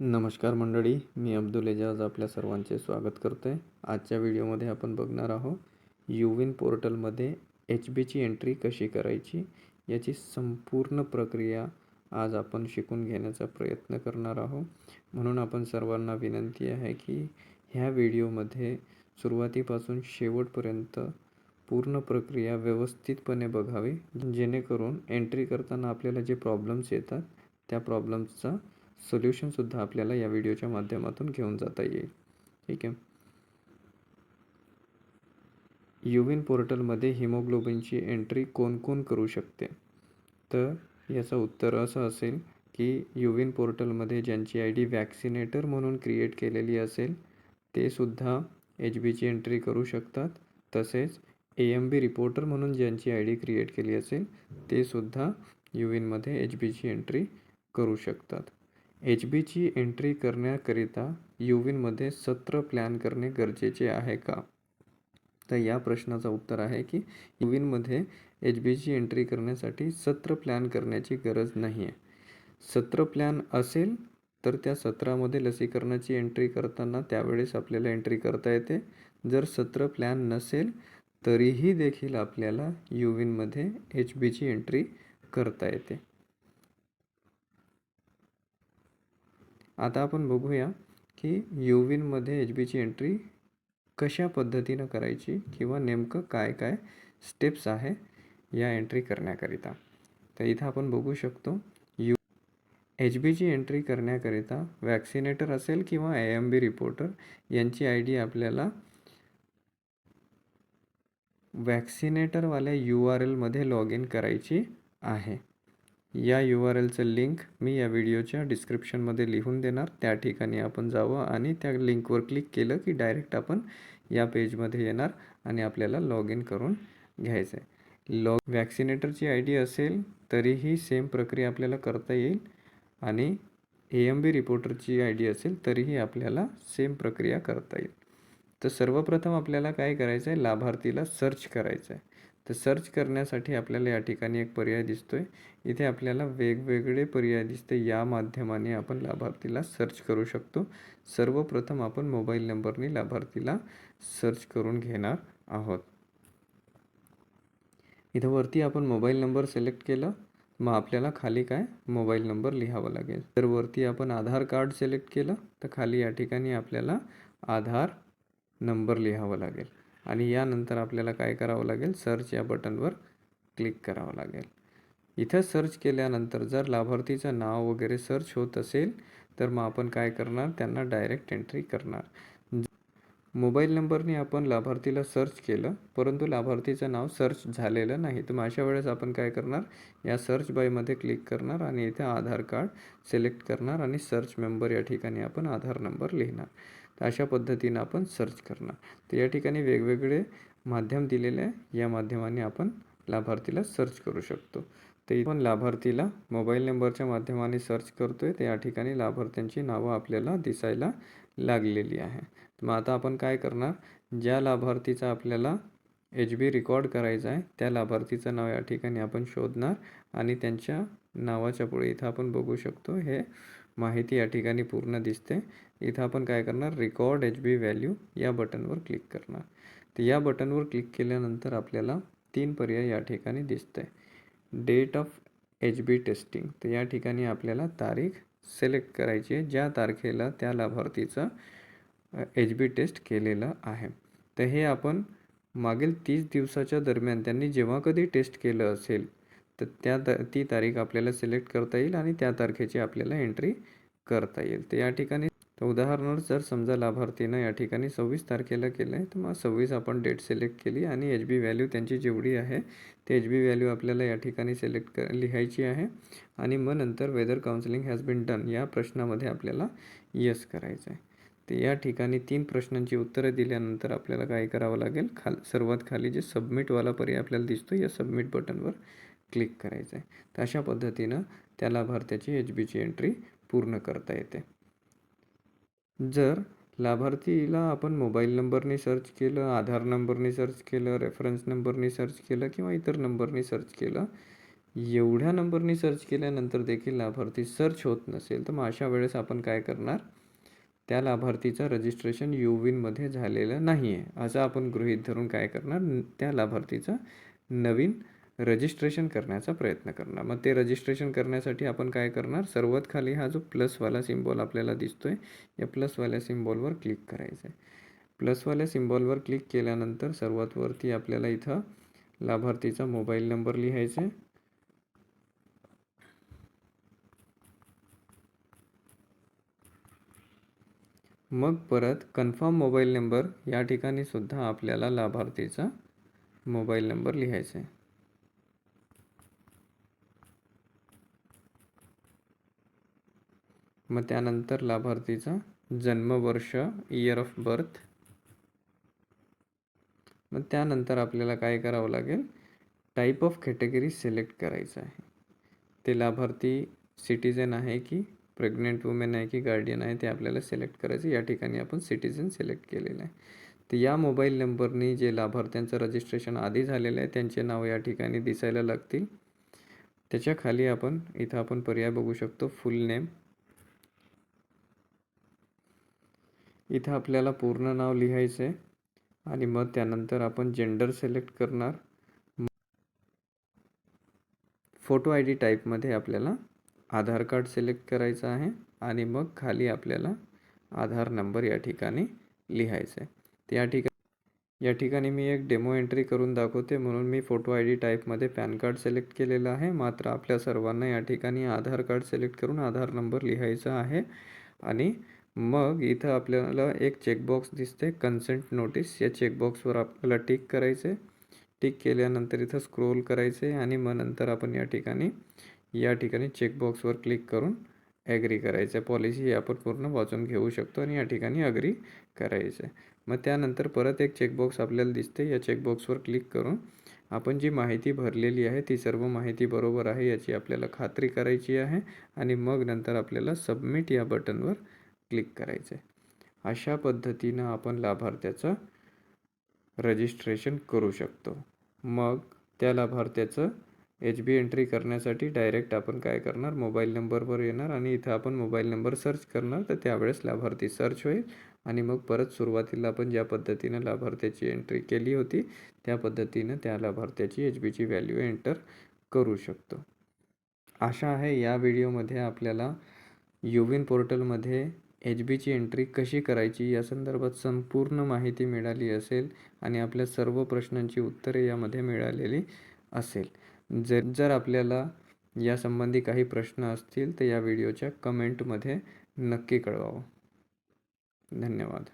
नमस्कार मंडळी, मी अब्दुल एजाज आपल्या सर्वांचे स्वागत करतो आहे. आजच्या व्हिडिओमध्ये आपण बघणार आहोत यूविन पोर्टलमध्ये HBची एंट्री कशी करायची याची संपूर्ण प्रक्रिया आज आपण शिकून घेण्याचा प्रयत्न करणार आहोत. म्हणून आपण सर्वांना विनंती आहे की ह्या व्हिडिओमध्ये सुरुवातीपासून शेवटपर्यंत पूर्ण प्रक्रिया व्यवस्थितपणे बघावी, जेणेकरून एंट्री करताना आपल्याला जे प्रॉब्लेम्स येतात त्या प्रॉब्लेम्सचा सोल्युशनसुद्धा आपल्याला या व्हिडिओच्या माध्यमातून घेऊन जाता येईल. ठीक आहे. यूविन पोर्टलमध्ये हिमोग्लोबिनची एंट्री कोण करू शकते? तर याचं उत्तर असं असेल की यूविन पोर्टलमध्ये ज्यांची ID वॅक्सिनेटर म्हणून क्रिएट केलेली असेल ते सुद्धा HBची एंट्री करू शकतात. तसेच AMB रिपोर्टर म्हणून ज्यांची ID क्रिएट केली असेल ते सुद्धा यूविनमध्ये HBची एंट्री करू शकतात. HBची एंट्री करण्याकरिता यूविनमध्ये सत्र प्लॅन करणे गरजेचे आहे का? तर या प्रश्नाचं उत्तर आहे की यूविनमध्ये HBची एंट्री करण्यासाठी सत्र प्लॅन करण्याची गरज नाही आहे. सत्र प्लॅन असेल तर त्या सत्रामध्ये लसीकरणाची एंट्री करताना त्यावेळेस आपल्याला एंट्री करता येते. जर सत्र प्लॅन नसेल तरीही देखील आपल्याला यूविनमध्ये HBची एंट्री करता येते. आता आपण बघूया की यूविनमध्ये HBची एंट्री कशा पद्धतीनं करायची किंवा नेमकं काय काय स्टेप्स आहे या एंट्री करण्याकरिता. तर इथं आपण बघू शकतो HBची एंट्री करण्याकरिता वॅक्सिनेटर असेल किंवा AMB रिपोर्टर यांची ID आपल्याला वॅक्सिनेटरवाल्या URL मध्ये लॉग इन करायची आहे. या URLचं लिंक मी या व्हिडिओच्या डिस्क्रिप्शनमध्ये लिहून देणार. त्या ठिकाणी आपण जावं आणि त्या लिंकवर क्लिक केलं की डायरेक्ट आपण या पेजमध्ये येणार आणि आपल्याला लॉग इन करून घ्यायचं आहे. वॅक्सिनेटरची ID असेल तरीही सेम प्रक्रिया आपल्याला करता येईल आणि AMB रिपोर्टरची ID असेल तरीही आपल्याला सेम प्रक्रिया करता येईल. तर सर्वप्रथम आपल्याला काय करायचं आहे, लाभार्थीला सर्च करायचं आहे. तर सर्च करण्यासाठी आपल्याला या ठिकाणी एक पर्याय दिसतोय. इथे आपल्याला वेगवेगळे पर्याय दिसते. या माध्यमाने आपण लाभार्थीला सर्च करू शकतो. सर्वप्रथम आपण मोबाईल नंबरने लाभार्थीला सर्च करून घेणार आहोत. इथं वरती आपण मोबाईल नंबर सिलेक्ट केलं, मग आपल्याला खाली काय मोबाईल नंबर लिहावा लागेल. तर वरती आपण आधार कार्ड सिलेक्ट केलं तर खाली या ठिकाणी आपल्याला आधार नंबर लिहावा लागेल आणि यानंतर आपल्याला काय करावं लागेल, सर्च या बटनवर क्लिक करावं लागेल. इथं सर्च केल्यानंतर जर लाभार्थीचं नाव वगैरे सर्च होत असेल तर मग आपण काय करणार, त्यांना डायरेक्ट एंट्री करणार. मोबाईल नंबरने आपण लाभार्थीला सर्च केलं परंतु लाभार्थीचं नाव सर्च झालेलं नाही, तर मग अशा वेळेस आपण काय करणार, या सर्च बायमध्ये क्लिक करणार आणि इथे आधार कार्ड सिलेक्ट करणार आणि सर्च मेंबर या ठिकाणी आपण आधार नंबर लिहिणार. तर अशा पद्धतीनं आपण सर्च करणार. तर या ठिकाणी वेगवेगळे माध्यम दिलेले आहे, या माध्यमाने आपण लाभार्थीला सर्च करू शकतो. तर आपण लाभार्थीला मोबाईल नंबरच्या माध्यमाने सर्च करतोय, तर या ठिकाणी लाभार्थ्यांची नावं आपल्याला दिसायला लागलेली आहे. मग आता आपण काय करणार, ज्या लाभार्थीचा आपल्याला HB रेकॉर्ड करायचा आहे त्या लाभार्थीचं नाव या ठिकाणी आपण शोधणार आणि त्यांच्या नावाच्या पुढे इथं आपण बघू शकतो हे माहिती या ठिकाणी पूर्ण दिसते. इथं आपण काय करणार, रेकॉर्ड HB व्हॅल्यू या बटनवर क्लिक करणार. तर या बटनवर क्लिक केल्यानंतर आपल्याला 3 पर्याय या ठिकाणी दिसत आहे. डेट ऑफ HB टेस्टिंग, तर या ठिकाणी आपल्याला तारीख सिलेक्ट करायची आहे ज्या तारखेला त्या लाभार्थीचं HB टेस्ट केलेलं आहे. तर हे आपण मागील 30 दिवसाच्या दरम्यान त्यांनी जेव्हा कधी टेस्ट केलं असेल तर ती तारीख आपल्याला सिलेक्ट करता येईल आणि त्या तारखेची आपल्याला एंट्री करता येईल. तर या ठिकाणी उदाहरणार्थ जर समजा लाभार्थीनं या ठिकाणी 26 तारखेला केलं आहे तर मग 26 आपण डेट सिलेक्ट केली आणि HB व्हॅल्यू त्यांची जेवढी आहे ते HB व्हॅल्यू आपल्याला या ठिकाणी सिलेक्ट लिहायची आहे आणि मग नंतर whether counselling has been done या प्रश्नामध्ये आपल्याला येस करायचं आहे. तर या ठिकाणी 3 प्रश्नांची उत्तरं दिल्यानंतर आपल्याला काय करावं लागेल, सर्वात खाली जे सबमिटवाला पर्याय आपल्याला दिसतो या सबमिट बटनवर क्लिक करायचं आहे. तर अशा पद्धतीनं त्या लाभार्थ्याची HBची एंट्री पूर्ण करता येते. जर लाभार्थीला आपण मोबाईल नंबरने सर्च केलं, आधार नंबरने सर्च केलं, रेफरन्स नंबरने सर्च केलं किंवा इतर नंबरने सर्च केलं एवढ्या नंबरनी सर्च केल्यानंतर देखील लाभार्थी सर्च होत नसेल तर मग अशा वेळेस आपण काय करणार, त्या लाभार्थीचं रजिस्ट्रेशन मध्ये झालेलं नाही आहे असं आपण गृहीत धरून काय करणार, त्या लाभार्थीचं नवीन रजिस्ट्रेशन करण्याचा प्रयत्न करणार. मग ते रजिस्ट्रेशन करण्यासाठी आपण काय करणार, सर्वात खाली हा जो प्लसवाला सिम्बॉल आपल्याला दिसतोय, या प्लसवाल्या सिम्बॉलवर क्लिक करायचं आहे. प्लसवाल्या सिम्बॉलवर क्लिक केल्यानंतर सर्वात वरती आपल्याला इथं लाभार्थीचा मोबाईल नंबर लिहायचा आहे. मग परत कन्फर्म मोबाईल नंबर या ठिकाणी सुद्धा आपल्याला लाभार्थीचा मोबाईल नंबर लिहायचा आहे. मग त्यानंतर लाभार्थीचा जन्मवर्ष, इयर ऑफ बर्थ. मग त्यानंतर आपल्याला काय करावं लागेल, टाईप ऑफ कॅटेगरी सिलेक्ट करायचं आहे. ते लाभार्थी सिटीजन आहे की प्रेग्नेंट वुमेन आहे की गार्डियन आहे ते आपल्याला सिलेक्ट करायचं. या ठिकाणी आपण सिटीजन सिलेक्ट केलेलं आहे. तर या मोबाईल नंबरनी जे लाभार्थ्यांचं रजिस्ट्रेशन आधी झालेलं आहे त्यांचे नाव या ठिकाणी दिसायला लागतील. त्याच्या खाली इथं आपण पर्याय बघू शकतो, फुल नेम. इथं आपल्याला पूर्ण नाव लिहायचं आहे आणि मग त्यानंतर आपण जेंडर सिलेक्ट करणार. फोटो आय डी टाईपमध्ये आपल्याला आधार कार्ड सिलेक्ट करायचं आहे आणि मग खाली आपल्याला आधार नंबर या ठिकाणी लिहायचा आहे. या ठिकाणी मी एक डेमो एंट्री करून दाखवते म्हणून मी फोटो आय डी टाईपमध्ये पॅन कार्ड सिलेक्ट केलेलं आहे. मात्र आपल्या सर्वांना या ठिकाणी आधार कार्ड सिलेक्ट करून आधार नंबर लिहायचा आहे. आणि मग इथं आपल्याला एक चेकबॉक्स दिसते, कन्सेंट नोटीस. या चेकबॉक्सवर आपल्याला टिक करायचं आहे. टिक केल्यानंतर इथं स्क्रोल करायचं आहे आणि मग नंतर आपण या ठिकाणी चेकबॉक्सवर क्लिक करून ॲग्री करायचं आहे. पॉलिसी आपण पूर्ण वाचून घेऊ शकतो आणि या ठिकाणी ॲग्री करायचं आहे. मग त्यानंतर परत एक चेकबॉक्स आपल्याला दिसते. या चेकबॉक्सवर क्लिक करून आपण जी माहिती भरलेली आहे ती सर्व माहिती बरोबर आहे याची आपल्याला खात्री करायची आहे आणि मग नंतर आपल्याला सबमिट या बटनवर क्लिक करायचं आहे. अशा पद्धतीनं आपण लाभार्थ्याचं रजिस्ट्रेशन करू शकतो. मग त्या लाभार्थ्याचं HB एंट्री करण्यासाठी डायरेक्ट आपण काय करणार, मोबाईल नंबरवर येणार आणि इथं आपण मोबाईल नंबर सर्च करणार. तर त्यावेळेस लाभार्थी सर्च होईल आणि मग परत सुरुवातीला आपण ज्या पद्धतीनं लाभार्थ्याची एंट्री केली होती त्या पद्धतीनं त्या लाभार्थ्याची HBची व्हॅल्यू एंटर करू शकतो. आशा आहे या व्हिडिओमध्ये आपल्याला युविन पोर्टलमध्ये HBची एंट्री कशी करायची या संदर्भात संपूर्ण माहिती मिळाली असेल आणि आपल्या सर्व प्रश्नांची उत्तरे यामध्ये मिळालेली असेल. जर आपल्याला यासंबंधी काही प्रश्न असतील तर या व्हिडिओच्या कमेंटमध्ये नक्की कळवावं. धन्यवाद.